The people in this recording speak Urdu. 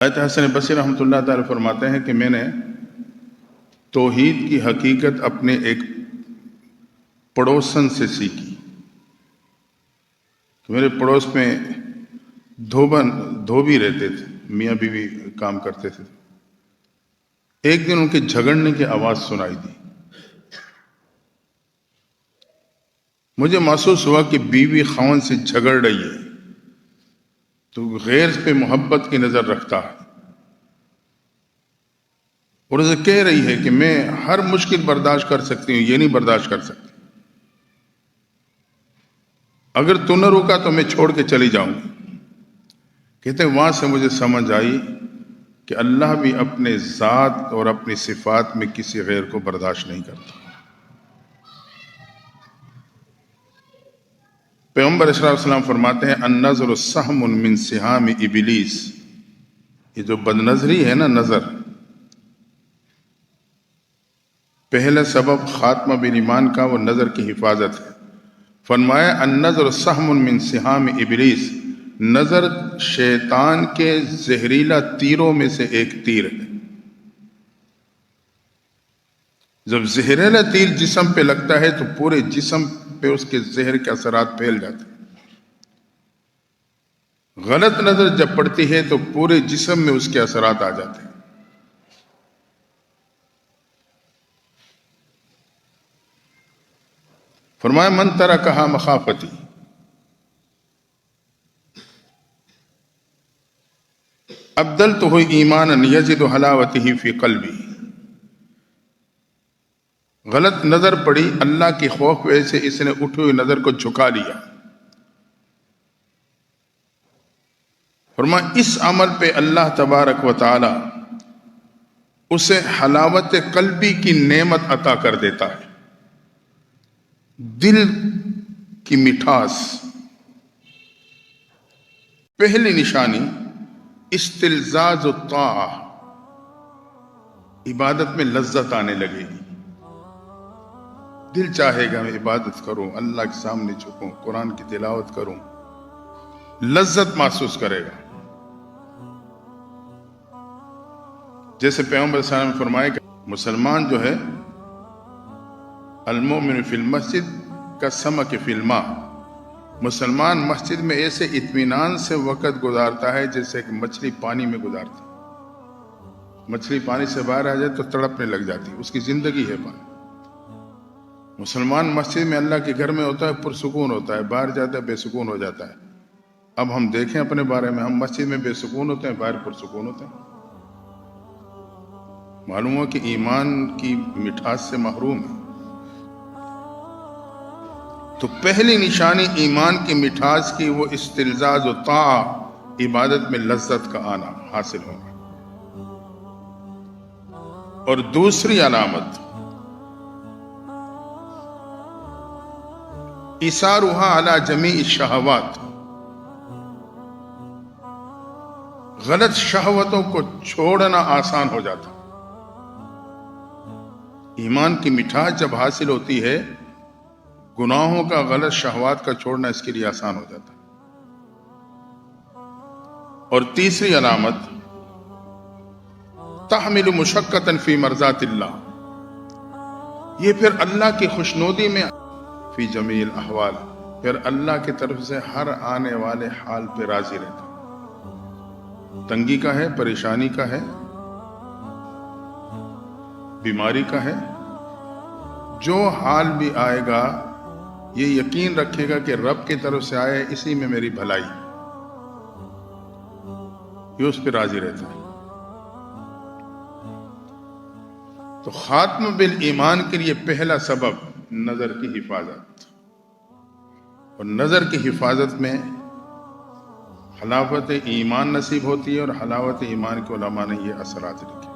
حضرت حسن بصری رحمۃ اللہ تعالی فرماتے ہیں کہ میں نے توحید کی حقیقت اپنے ایک پڑوسن سے سیکھی. میرے پڑوس میں دھوبی رہتے تھے، میاں بیوی کام کرتے تھے. ایک دن ان کے جھگڑنے کی آواز سنائی دی. مجھے محسوس ہوا کہ بیوی خاوند سے جھگڑ رہی ہے تو غیر پہ محبت کی نظر رکھتا ہے اور اسے کہہ رہی ہے کہ میں ہر مشکل برداشت کر سکتی ہوں، یہ نہیں برداشت کر سکتی. اگر تو نہ روکا تو میں چھوڑ کے چلی جاؤں گی. کہتے ہیں وہاں سے مجھے سمجھ آئی کہ اللہ بھی اپنے ذات اور اپنی صفات میں کسی غیر کو برداشت نہیں کرتا. پیغمبر علیہ السلام فرماتے ہیں النظر سہم من سہام ابلیس. یہ جو بد نظری ہے نا، نظر، پہلا سبب خاتمہ بالایمان کا وہ نظر کی حفاظت ہے. فرمایا النظر سہم من سہام ابلیس، نظر شیطان کے زہریلا تیروں میں سے ایک تیر ہے. جب زہریلا تیر جسم پہ لگتا ہے تو پورے جسم پہ اس کے زہر کے اثرات پھیل جاتے ہیں. غلط نظر جب پڑتی ہے تو پورے جسم میں اس کے اثرات آ جاتے ہیں. فرمایا من ترکہا مخافتی، ابدلتہ ایمانا یجد حلاوتہ فی قلبی. غلط نظر پڑی، اللہ کی خوف وجہ سے اس نے اٹھی ہوئی نظر کو جھکا لیا. فرمایا اس عمل پہ اللہ تبارک و تعالی اسے حلاوت قلبی کی نعمت عطا کر دیتا ہے، دل کی مٹھاس. پہلی نشانی استلذاذ الطاعہ، عبادت میں لذت آنے لگے گی. دل چاہے گا میں عبادت کروں، اللہ کے سامنے جھکوں، قرآن کی تلاوت کروں، لذت محسوس کرے گا. جیسے پیغمبر صلی اللہ علیہ وسلم نے فرمایا کہ مسلمان جو ہے المؤمن فی المسجد کالسمک فی الماء، مسلمان مسجد میں ایسے اطمینان سے وقت گزارتا ہے جیسے کہ مچھلی پانی میں گزارتی. مچھلی پانی سے باہر آ جائے تو تڑپنے لگ جاتی، اس کی زندگی ہے پانی. مسلمان مسجد میں اللہ کے گھر میں ہوتا ہے پرسکون ہوتا ہے، باہر جاتا ہے بے سکون ہو جاتا ہے. اب ہم دیکھیں اپنے بارے میں، ہم مسجد میں بے سکون ہوتے ہیں، باہر پرسکون ہوتے ہیں. معلوم ہوا کہ ایمان کی مٹھاس سے محروم ہے. تو پہلی نشانی ایمان کی مٹھاس کی وہ استلذاذ و طاعہ، عبادت میں لذت کا آنا، حاصل ہونا. اور دوسری علامت ایثارها علی جمیع الشہوات، غلط شہوتوں کو چھوڑنا آسان ہو جاتا. ایمان کی مٹھاس جب حاصل ہوتی ہے، گناہوں کا، غلط شہوات کا چھوڑنا اس کے لیے آسان ہو جاتا. اور تیسری علامت تحمل مشقۃ فی مرضات اللہ، یہ پھر اللہ کی خوشنودی میں فی جمیع الاحوال، پھر اللہ کی طرف سے ہر آنے والے حال پہ راضی رہتا. تنگی کا ہے، پریشانی کا ہے، بیماری کا ہے، جو حال بھی آئے گا یہ یقین رکھے گا کہ رب کی طرف سے آئے، اسی میں میری بھلائی، یہ اس پہ راضی رہتا ہے. تو خاتمہ بالایمان کے لیے پہلا سبب نظر کی حفاظت، اور نظر کی حفاظت میں حلاوت ایمان نصیب ہوتی ہے، اور حلاوت ایمان کے علماء نے یہ اثرات لکھے.